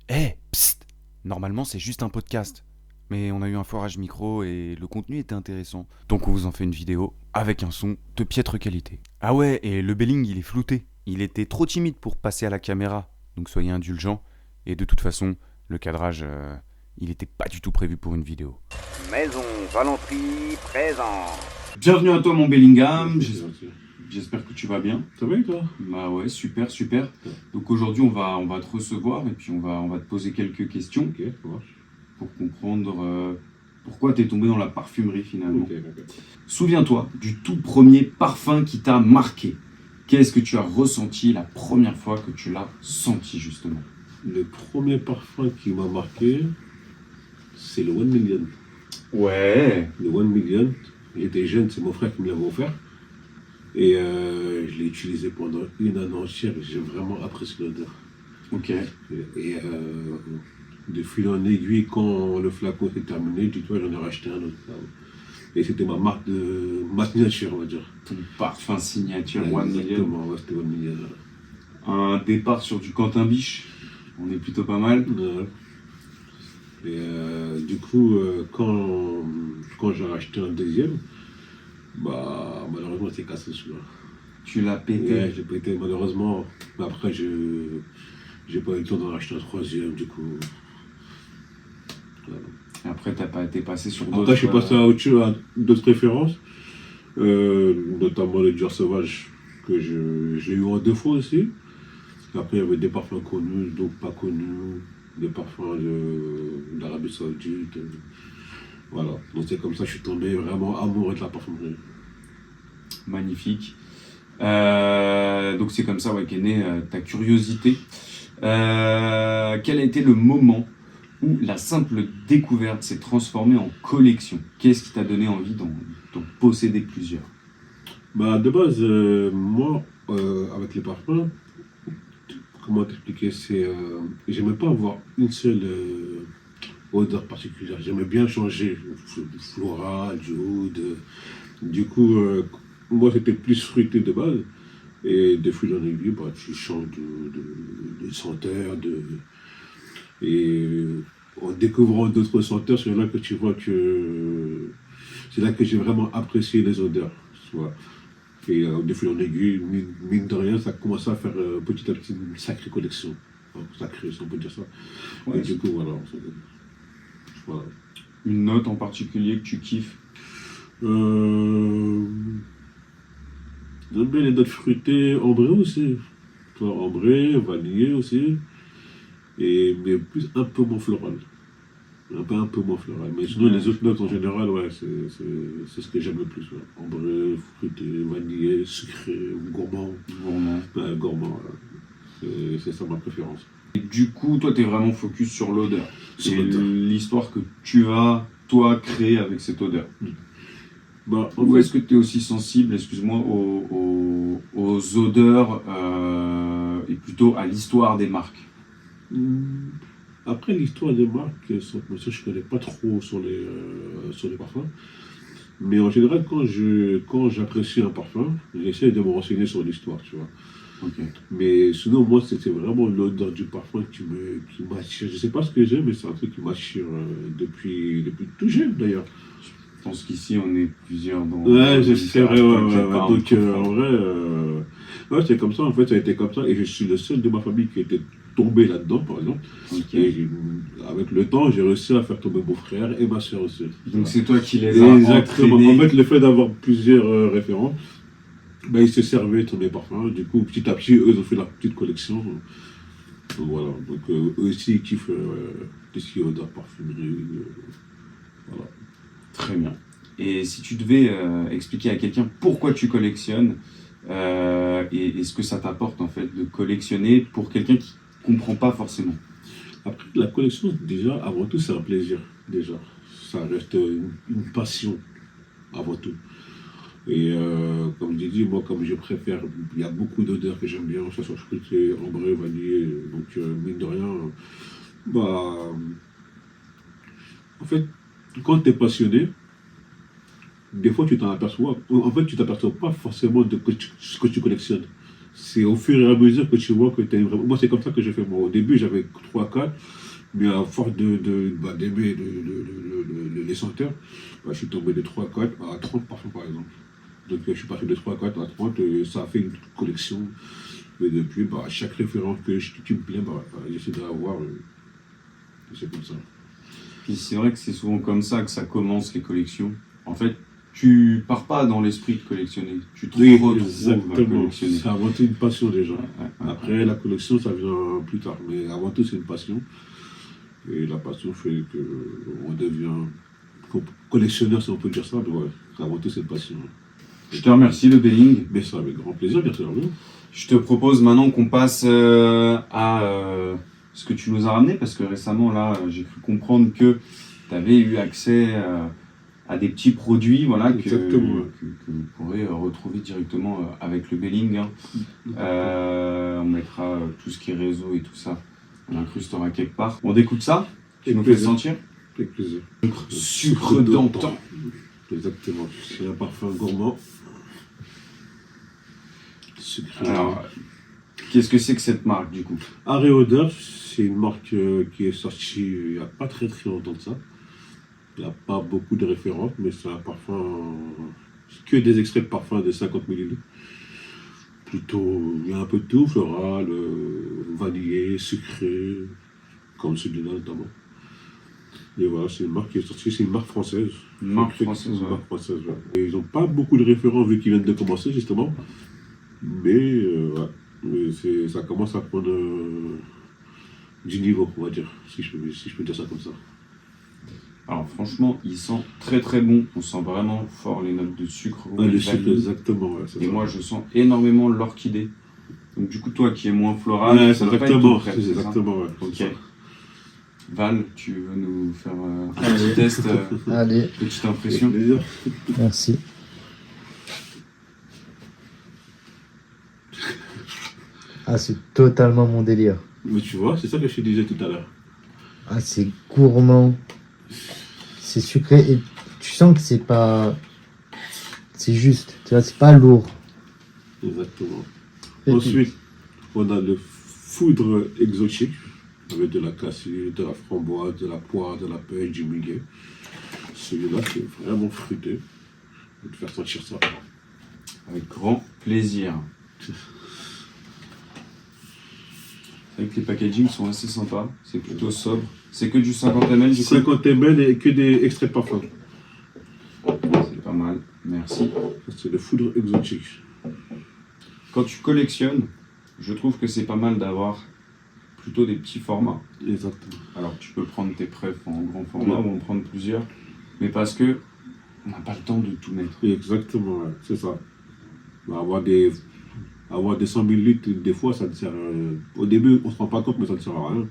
Psst. Normalement, c'est juste un podcast. Mais on a eu un forage micro et le contenu était intéressant. Donc on vous en fait une vidéo avec un son de piètre qualité. Ah ouais, et le Belling, il est flouté. Il était trop timide pour passer à la caméra. Donc soyez indulgents. Et de toute façon, le cadrage, il était pas du tout prévu pour une vidéo. Maison Valenterie présent. Bienvenue à toi mon Bellingham, Merci, c'est gentil. j'espère que tu vas bien. Ça va et toi? Bah ouais, super, super. Ouais. Donc aujourd'hui on va te recevoir et puis on va te poser quelques questions Ok, ça marche. pour comprendre pourquoi t'es tombé dans la parfumerie finalement. Ok, d'accord. Souviens-toi du tout premier parfum qui t'a marqué. Qu'est-ce que tu as ressenti la première fois que tu l'as senti justement? Le premier parfum qui m'a marqué, c'est le One Million. Ouais. Le One Million, j'étais jeune, c'est mon frère qui me l'avait offert. Et je l'ai utilisé pendant une année entière et j'ai vraiment apprécié l'odeur. Ok. Et de fil en aiguille, quand le flacon s'est terminé, dis-toi, j'en ai racheté un autre. Et c'était ma signature, on va dire. Ton parfum signature Ouais, One Million. exactement, ouais, c'était One Million. Un départ sur du Quentin Biche. On est plutôt pas mal. Ouais. Et du coup, quand j'ai racheté un deuxième, bah malheureusement c'est cassé celui-là. Tu l'as pété. Ouais, j'ai pété malheureusement. Mais après, j'ai pas eu le temps d'en racheter un troisième, du coup. Voilà. Et après, t'es passé sur d'autres. Après, je suis passé à autre chose, à d'autres références, notamment le Dior Sauvage, que j'ai eu en deux fois aussi. Après, il y avait des parfums connus, d'autres pas connus, des parfums d'Arabie Saoudite. Voilà. Donc c'est comme ça que je suis tombé vraiment amoureux de la parfumerie. Magnifique. Donc c'est comme ça ouais, qu'est née ta curiosité. Quel a été le moment où la simple découverte s'est transformée en collection? Qu'est-ce qui t'a donné envie d'en posséder plusieurs? Bah, de base, moi, avec les parfums, comment t'expliquer, j'aimais pas avoir une seule odeur particulière. J'aimais bien changer du floral, du oud. Du coup, moi, c'était plus fruité de base. Et de fil en aiguille, bah, tu changes de senteur. Et en découvrant d'autres senteurs, c'est là que tu vois que c'est là que j'ai vraiment apprécié les odeurs. Tu vois. Et de fil en aiguille, mine de rien, ça a commencé à faire petit à petit une sacrée collection. Enfin, sacrée, si on peut dire ça. Ouais, Et du coup, voilà. Voilà. une note en particulier que tu kiffes? J'aime bien les notes fruitées, ambrées aussi. Tu vois, ambrées, vanillées aussi. Mais plus un peu moins floral. Un peu moins floral. Mais sinon, Ouais, les autres je notes en comprends. général, ouais, c'est ce que j'aime le plus. Ouais. Ambré, fruité, vanillé, sucré, gourmand. Gourmand. Ouais, gourmand, voilà. C'est ça ma préférence. Et du coup, toi, t'es vraiment focus sur l'odeur. Sur Et l'odeur. l'histoire que tu as, toi, créée avec cette odeur. Bah, en Ou fait, est-ce que tu es aussi sensible, excuse-moi, aux odeurs et plutôt à l'histoire des marques? hum, après l'histoire des marques, je ne connais pas trop sur les parfums. Mais en général, quand j'apprécie un parfum, j'essaie de me renseigner sur l'histoire, tu vois. Ok. Mais sinon, moi, c'était vraiment l'odeur du parfum qui m'attire. Je sais pas ce que j'ai, mais c'est un truc qui m'attire depuis tout jeune, d'ailleurs. Je pense qu'ici, on est plusieurs dans Ouais, le c'est vrai, ouais, ouais, ouais. pas, on Donc, comprend. en vrai, ouais, c'est comme ça, en fait, ça a été comme ça. Et je suis le seul de ma famille qui était tombé là-dedans, par exemple. Ok. Et avec le temps, j'ai réussi à faire tomber mon frère et ma soeur aussi. Donc, c'est toi qui les as Exactement. entraînés. En fait, le fait d'avoir plusieurs référents, ben, ils se servaient de mes parfums. Du coup, petit à petit, eux, ils ont fait leur petite collection. Donc, voilà. Donc, eux aussi, ils kiffent tout ce qui est odeur, parfumerie. Voilà. Très bien. Et si tu devais expliquer à quelqu'un pourquoi tu collectionnes et ce que ça t'apporte en fait de collectionner pour quelqu'un qui comprend pas forcément. Après, la collection, déjà, avant tout, c'est un plaisir. Déjà. Ça reste une passion, avant tout. Et comme j'ai dit, moi, comme je préfère, il y a beaucoup d'odeurs que j'aime bien, que ce soit fruité, ambré, vanillé. Donc, mine de rien, bah, en fait, quand tu es passionné, des fois tu t'en aperçois. En fait, tu t'aperçois pas forcément de ce que tu collectionnes. c'est au fur et à mesure que tu vois que tu es vraiment. Moi, c'est comme ça que j'ai fait. Moi, au début, j'avais 3-4, mais à force d'aimer les senteurs, bah, je suis tombé de 3-4 à 30 parfums, par exemple. Donc, je suis passé de 3-4 à 30, et ça a fait une collection. Et depuis, bah, chaque référence qui me plaît, bah, j'essaie d'avoir. C'est comme ça. Puis c'est vrai que c'est souvent comme ça que ça commence les collections. En fait, tu pars pas dans l'esprit de collectionner, tu te retrouves à Exactement. collectionner. C'est avant tout une passion déjà. Ouais. Après, la collection, ça vient plus tard. Mais avant tout, c'est une passion. Et la passion fait qu'on devient collectionneur, si on peut dire ça. Mais ouais, avant tout, c'est une passion. Je te remercie, le Belling. Mais ça, avec grand plaisir, bien sûr. Oui. Je te propose maintenant qu'on passe à ce que tu nous as ramené, parce que récemment, là, j'ai cru comprendre que tu avais eu accès à des petits produits, voilà, que vous pourrez retrouver directement avec le Belling. Hein. On mettra tout ce qui est réseau et tout ça. On incrustera quelque part. On découte ça. Tu nous fais sentir. Avec plaisir. Sucre d'antan. Exactement. C'est un parfum gourmand. Alors, qu'est-ce que c'est que cette marque, du coup? Arrêt Odeur, c'est une marque qui est sortie il n'y a pas très longtemps de ça. Il n'y a pas beaucoup de références, mais c'est un parfum, que des extraits de parfum de 50 ml. Plutôt, il y a un peu de tout, floral, vanillé, sucré, comme celui-là notamment. Et voilà, c'est une marque qui est sortie, c'est une marque française. Une marque française, une marque française, ouais. Et ils n'ont pas beaucoup de références vu qu'ils viennent de commencer, justement. Mais, ouais, mais ça commence à prendre du niveau, on va dire, si je peux dire ça comme ça. Alors franchement, il sent très très bon. On sent vraiment fort les notes de sucre. Le sucre, exactement. Ouais, et ça. Moi, je sens énormément l'orchidée. Donc du coup, toi qui es moins floral, ouais, ça c'est exactement. C'est exactement, ouais. Ok. Val, tu veux nous faire un petit test, Allez. Petite impression. Merci. Ah, c'est totalement mon délire. Mais tu vois, c'est ça que je te disais tout à l'heure. Ah, c'est gourmand. C'est sucré et tu sens que c'est pas... C'est juste, tu vois, c'est pas lourd. Exactement. Et ensuite, on a le foudre exotique, avec de la cassure, de la framboise, de la poire, de la pêche, du muguet. Celui-là, c'est vraiment fruité. Je vais te faire sentir ça. Avec grand plaisir. C'est vrai que les packagings sont assez sympas, c'est plutôt sobre. C'est que du 50 ml du coup. 50 ml et que des extraits de parfum. C'est pas mal, merci. C'est le foudre exotique. Quand tu collectionnes, je trouve que c'est pas mal d'avoir plutôt des petits formats. Exactement. Alors tu peux prendre tes prefs en grand format ou en prendre plusieurs, mais parce que on n'a pas le temps de tout mettre. Exactement, ouais, c'est ça. Avoir des 100 ml, des fois, ça ne sert. Au début, on ne se rend pas compte, mais ça ne sert à rien.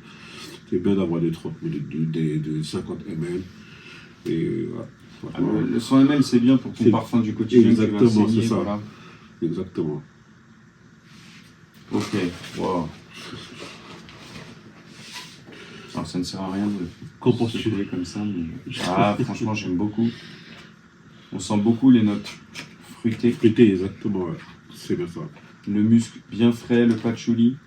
C'est bien d'avoir des 30 ml, des 50 ml. Et voilà. Le 100 ml, c'est bien pour ton parfum du quotidien. Exactement, c'est ça. Voilà. Exactement. Ok, wow. Alors ça ne sert à rien de secouer comme ça, mais... Ah, franchement, j'aime beaucoup. On sent beaucoup les notes fruitées. Fruitées, exactement, ouais. C'est bien ça. Le musc bien frais, le patchouli.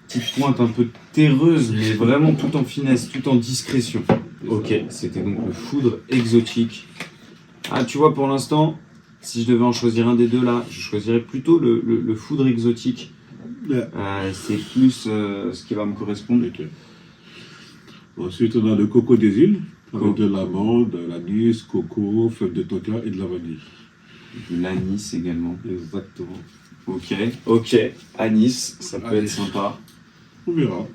Petite pointe un peu terreuse, mais vraiment tout en finesse, tout en discrétion. Ok, c'était donc le foudre exotique. Ah, tu vois, pour l'instant, si je devais en choisir un des deux là, je choisirais plutôt le foudre exotique. Ouais. C'est plus ce qui va me correspondre. Okay. Ensuite, on a le coco des îles, avec de l'amande, de l'anis, coco, feuilles de tonka et de la vanille. De l'anis également. Exactement. Ok. Anis, ça peut être sympa. On verra.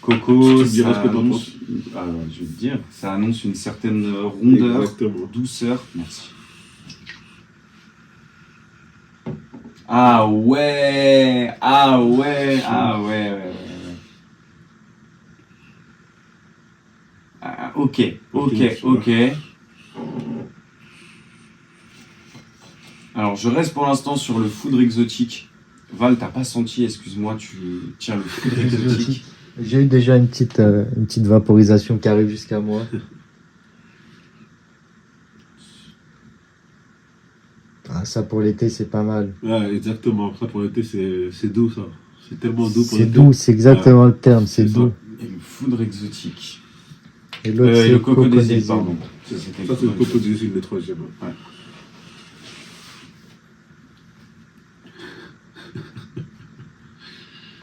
Coco, tu ça annonce... je vais te dire, ça annonce une certaine rondeur, douceur. Merci. Ah ouais. Ah, ok. Alors, je reste pour l'instant sur le foudre exotique. Val, t'as pas senti, excuse-moi, tu tiens le foudre exotique. J'ai eu déjà une petite vaporisation qui arrive jusqu'à moi. Ah, ça pour l'été, c'est pas mal. Ouais, exactement. Ça pour l'été, c'est doux, ça. C'est tellement doux pour C'est l'été. doux, c'est exactement le terme, c'est C'est doux. Et le foudre exotique. Et l'autre, c'est Le coco des îles, îles. pardon. Ça, c'est le coco des îles, le troisième. Ouais.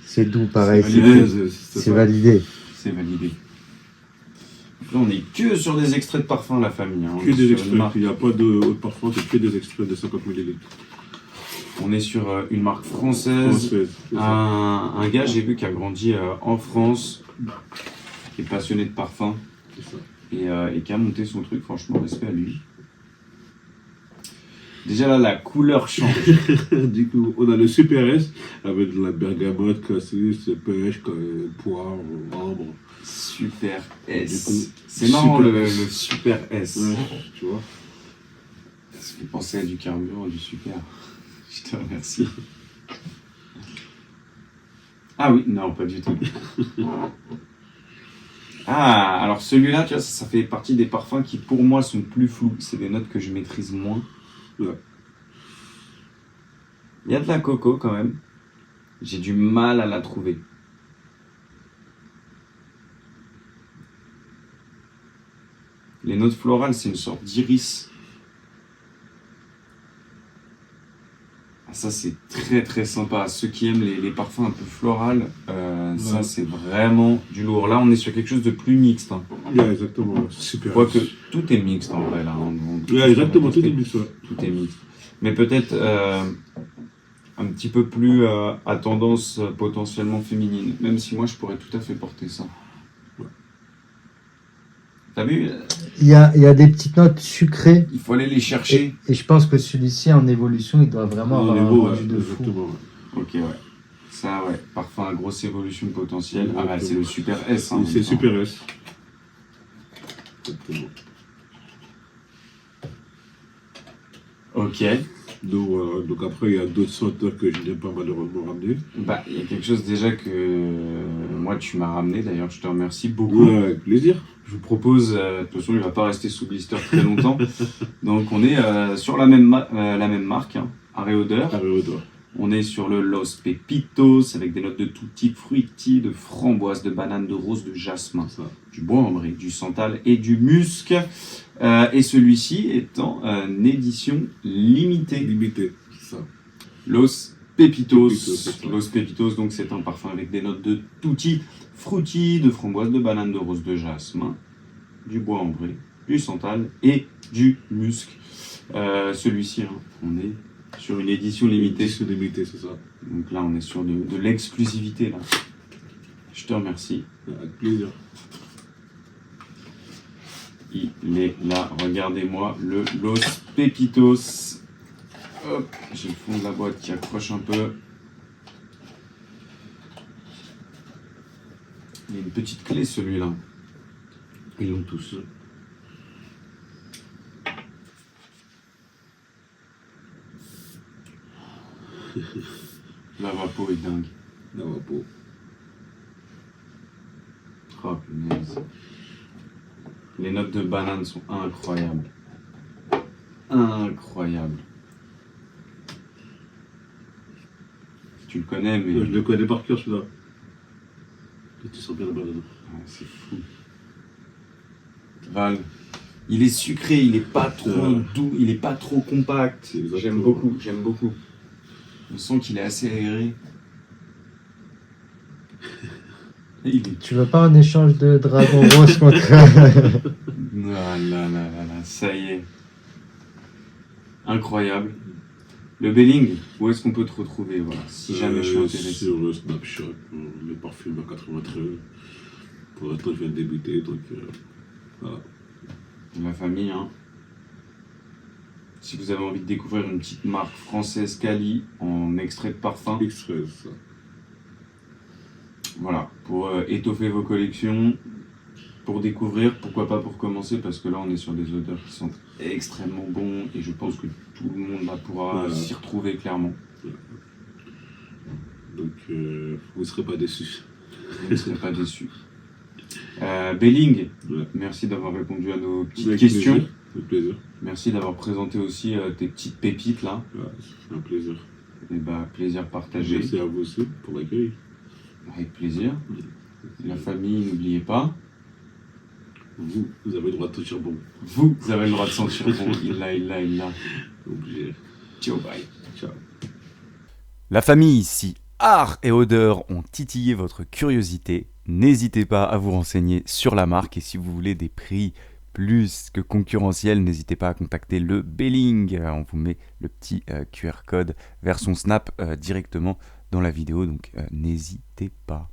C'est doux, pareil. C'est validé. C'est validé. C'est validé. Donc là, on est que sur des extraits de parfum, la famille. Hein. On Que est des sur une extraits. marque- Il n'y a pas de haut parfum, c'est que des extraits de 50 ml. On est sur une marque française. Française, c'est ça. Un gars, j'ai vu, qui a grandi en France, qui est passionné de parfum C'est ça. et qui a monté son truc. Franchement, respect à lui. Déjà là, la couleur change. Du coup, on a le Super S avec de la bergamote, cassis, pêche, poire, ambre. Super Du S. coup, C'est marrant Super le S. Super S. Ouais, tu vois. Ça fait penser à du carburant, du super. Je te remercie. Ah oui, non, pas du tout. Ah, alors celui-là, tu vois, ça fait partie des parfums qui pour moi sont plus flous. C'est des notes que je maîtrise moins. Ouais. Il y a de la coco quand même. J'ai du mal à la trouver. Les notes florales, c'est une sorte d'iris. Ah, ça, c'est très très sympa. Ceux qui aiment les parfums un peu florales, ça, Ouais. c'est vraiment du lourd. Là, on est sur quelque chose de plus mixte. Hein. Ouais, exactement. Super Quoique, S. tout est mixte en vrai, là. Hein. Ouais, exactement, tout est mis ça. Tout est mixte. Mais peut-être un petit peu plus à tendance potentiellement féminine. Même si moi, je pourrais tout à fait porter ça. Ouais. T'as vu? Il y a des petites notes sucrées. Il faut aller les chercher. Et je pense que celui-ci, en évolution, il doit vraiment Au avoir un niveau, rendu de fou. exactement. Ok, ouais. Ça, ouais. Parfum à grosse évolution potentielle. Ah, bah, Exactement. c'est le Super S. Hein, en C'est même temps. Super S. Exactement. Ok. Donc après, il y a d'autres senteurs que je n'ai pas malheureusement ramenées. Bah, il y a quelque chose déjà que moi, tu m'as ramené. D'ailleurs, je te remercie beaucoup. Ouais, avec plaisir. Je vous propose, de toute façon, il ne va pas rester sous blister très longtemps. Donc, on est sur la même marque, hein, Aréodeur. Aréodor. On est sur le Los Pepitos avec des notes de tutti frutti, de framboise, de banane, de rose, de jasmin, Ça. du bois ambré, du santal et du musc. Et celui-ci est en édition limitée. Limité. C'est ça. Los Pepitos. Pepitos, c'est ça. Los Pepitos, donc c'est un parfum avec des notes de tutti frutti, de framboise, de banane, de rose, de jasmin, du bois ambré, du santal et du musc. Celui-ci, hein, on est sur une édition limitée. Édition limitée, c'est ça. Donc là, on est sur de l'exclusivité. Là. Je te remercie. Avec plaisir. Il est là. Regardez-moi le Los Pepitos. Hop, j'ai le fond de la boîte qui accroche un peu. Il y a une petite clé celui-là. Ils l'ont tous. La vapo est dingue. La vapo. Oh, punaise. Les notes de banane sont incroyables. Incroyables. Tu le connais, mais Je le connais par cœur, celui-là. Et tu sens bien la banane. ouais, c'est fou. Val, il est sucré, il est pas trop doux, il est pas trop compact. C'est exactement. J'aime beaucoup, j'aime beaucoup. On sent qu'il est assez aéré. Et il est... Tu veux pas un échange de dragon rose contre... Ah là là là là, ça y est. Incroyable. Le Belling, où est-ce qu'on peut te retrouver, voilà, si jamais je suis intéressé. Sur Snapchat, le parfum à 93. Pour l'instant, je viens de débuter, donc voilà. La famille, hein. Si vous avez envie de découvrir une petite marque française Cali en extrait de parfum, X13, ça. voilà, pour étoffer vos collections, pour découvrir, pourquoi pas pour commencer, parce que là on est sur des odeurs qui sont extrêmement bons et je pense que tout le monde là pourra Voilà. s'y retrouver clairement. Donc, vous ne serez pas déçus. Vous ne serez pas déçus. Belling, Ouais. merci d'avoir répondu à nos petites Avec questions. plaisir. Avec plaisir. Merci d'avoir présenté aussi tes petites pépites là. Ouais, c'est un plaisir. Et bah, plaisir partagé. Merci à vous aussi pour l'accueil. Avec plaisir. La famille, n'oubliez pas. Vous avez le droit de sentir bon. Vous avez le droit de sentir bon. Il l'a. Obligé. Ciao, bye. Ciao. La famille, si art et odeur ont titillé votre curiosité, n'hésitez pas à vous renseigner sur la marque et si vous voulez des prix plus que concurrentiels, n'hésitez pas à contacter le Belling. On vous met le petit QR code vers son Snap directement dans la vidéo, donc n'hésitez pas.